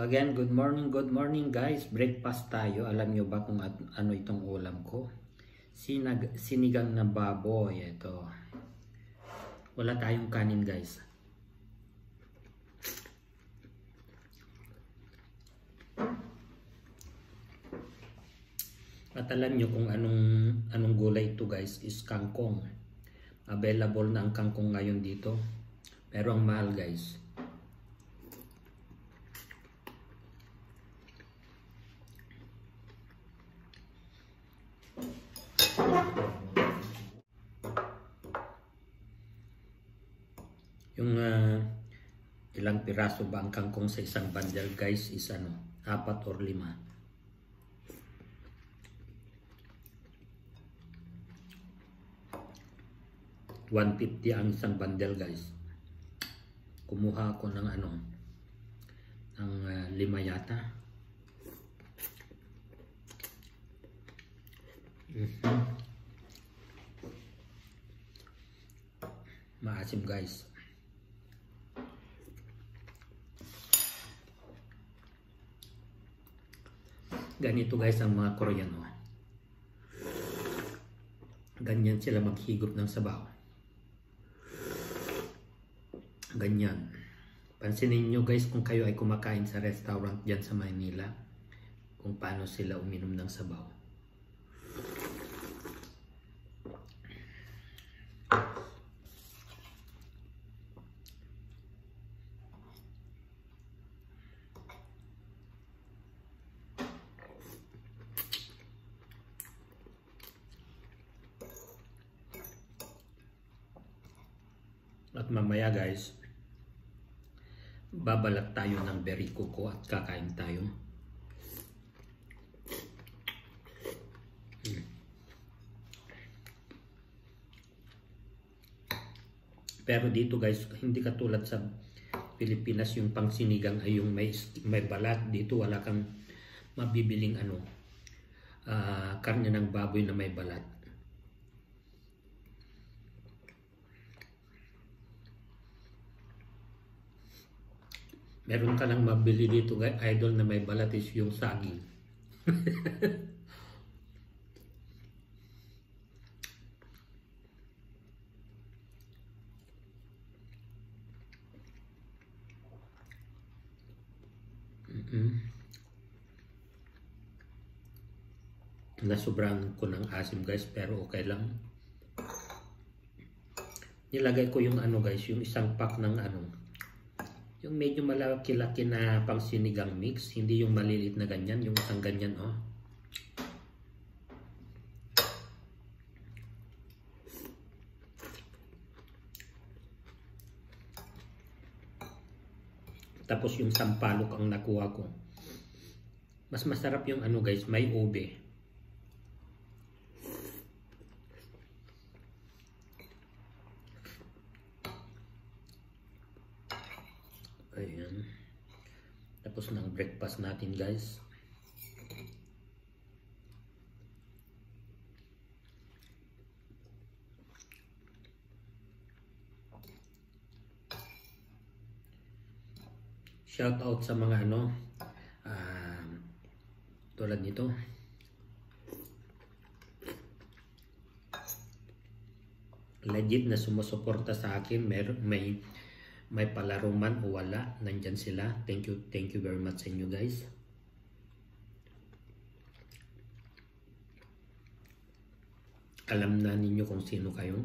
again, good morning guys. Breakfast tayo. Alam nyo ba kung ano itong ulam ko? Sinigang na baboy. Ito. Wala tayong kanin guys. At alam nyo kung anong gulay ito guys is kangkong. Available na ang kangkong ngayon dito. Pero ang mahal guys. Yung ilang piraso ba ang kangkong sa isang bundle guys is 4 or 5. 150 ang isang bundle guys. Kumuha ako ng ng 5 yata. Maasim guys. Ganito guys ang mga Koreano. Ganyan sila maghigop ng sabaw. Ganyan. Pansinin nyo guys kung kayo ay kumakain sa restaurant dyan sa Manila, kung paano sila uminom ng sabaw. At mamaya guys, babalat tayo ng berry kuko at kakain tayo. Pero dito guys, hindi katulad sa Pilipinas yung pangsinigang ay yung may balat. Dito wala kang mabibiling karne ng baboy na may balat. Meron ka lang mabili dito guys, idol, na may balat is yung saging. Nasobrahan ko ng asim guys, pero okay lang. Nilagay ko yung guys, yung isang pack ng yung medyo malaki-laki na pang sinigang mix, hindi yung malilit na ganyan, yung isang ganyan Tapos yung sampalok ang nakuha ko. Mas masarap yung guys, may ube. Ayan. Tapos ng breakfast natin guys. Shout out sa mga tulad nito. Legit na sumusuporta sa akin. May palaro man o wala, nandyan sila. Thank you very much sa inyo guys. Alam na ninyo kung sino kayo.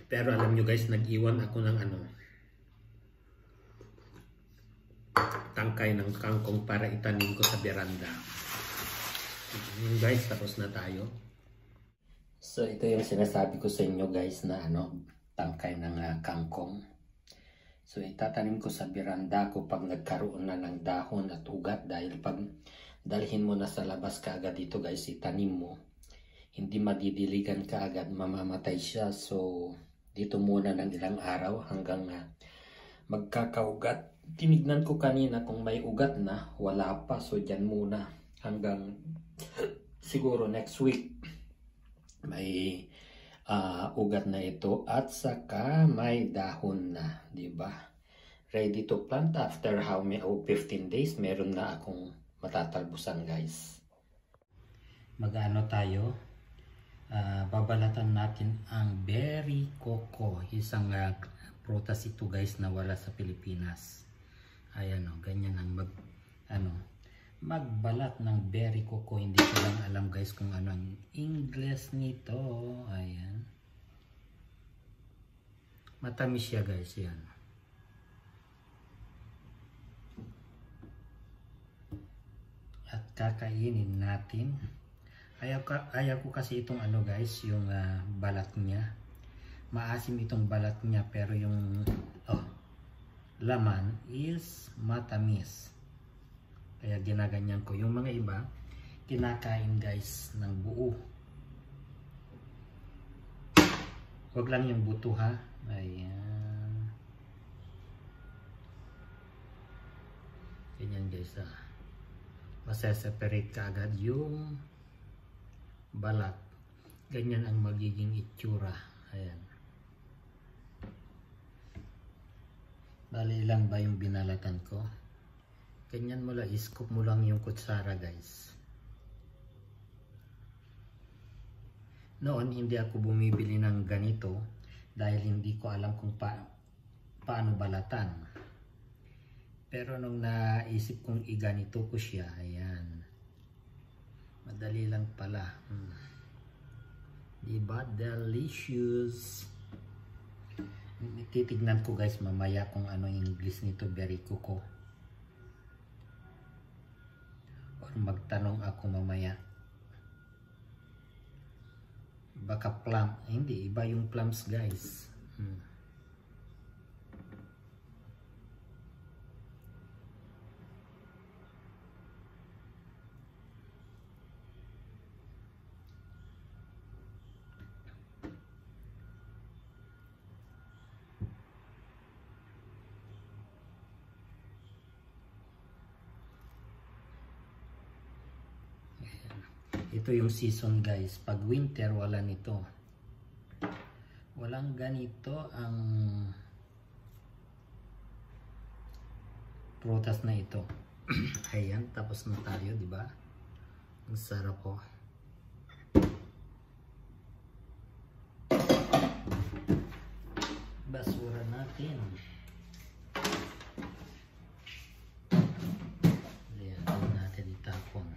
Pero alam nyo guys, nag-iwan ako ng tangkay ng kangkong para itanim ko sa beranda. Guys, tapos na tayo. So ito yung sinasabi ko sa inyo guys na tangkay ng kangkong. So itatanim ko sa beranda ko pag nagkaroon na ng dahon at ugat, dahil pag dalhin mo na sa labas kaagad dito guys, itanim mo, hindi madidiligan kaagad, mamamatay siya. So dito muna ng ilang araw hanggang magkakaugat. Tinignan ko kanina kung may ugat na, wala pa. So dyan muna hanggang siguro next week may ugat na ito at saka may dahon na, di ba? Ready to plant after 15 days meron na akong matatalbusan, guys. Mag-ano tayo? Babalatan natin ang berry coco, isang prutas ito, guys, na wala sa Pilipinas. Ayan, ganyan ang magbalat ng berry coco. Hindi ko lang alam, guys, kung ano ang English nito. Ayan, matamis siya, guys. Yan, at kakainin natin. Ayaw ko kasi itong guys, yung balat niya. Maasim itong balat niya, pero yung laman is matamis. Kaya ginaganyan ko. Yung mga iba kinakain, guys, ng buo. Huwag lang yung buto, ha. Ayan, ganyan, guys. Maseseparate ka agad yung balat. Ganyan ang magiging itsura. Ayan. Bali lang ba yung binalatan ko? Ganyan mo lang, iskop mo lang yung kutsara, guys. Noon hindi ako bumibili ng ganito dahil hindi ko alam kung paano balatan. Pero nung naisip kong iganito ko siya, ayan, madali lang pala. Diba? Delicious. Titignan ko, guys, mamaya kung ano yung English nito, berry coco. Or magtanong ako mamaya. Baka plum. Hindi, iba yung plums, guys. Ito yung season, guys. Pag winter, wala nito. Walang ganito ang prutas na ito. Ayan, tapos na tayo, di ba? Ang sarap po. Basura natin. Ayan, natin itapon.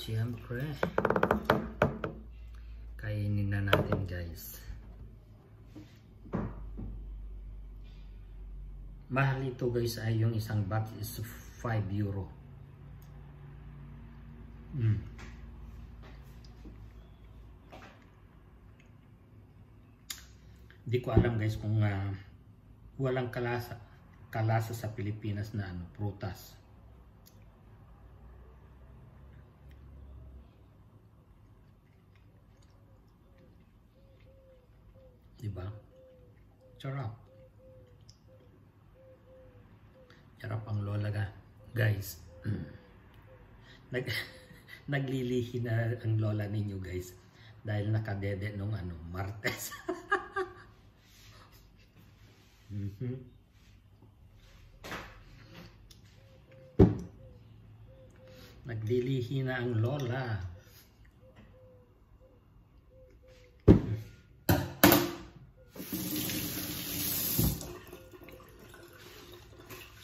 Siyempre, kainin na natin, guys. Mahal ito, guys, ay yung isang box is 5 euro. Di ko alam, guys, kung walang kalasa sa Pilipinas na prutas. Diba? Sarap. Sarap ang lola, guys. Naglilihi na ang lola ninyo, guys, dahil nakadede nung Martes. Naglilihi na ang lola.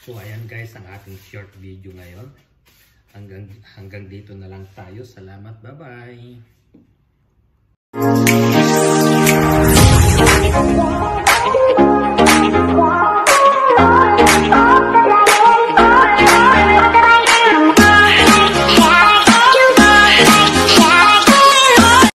So ayan, guys, ang ating short video ngayon. Hanggang dito na lang tayo. Salamat. Bye-bye.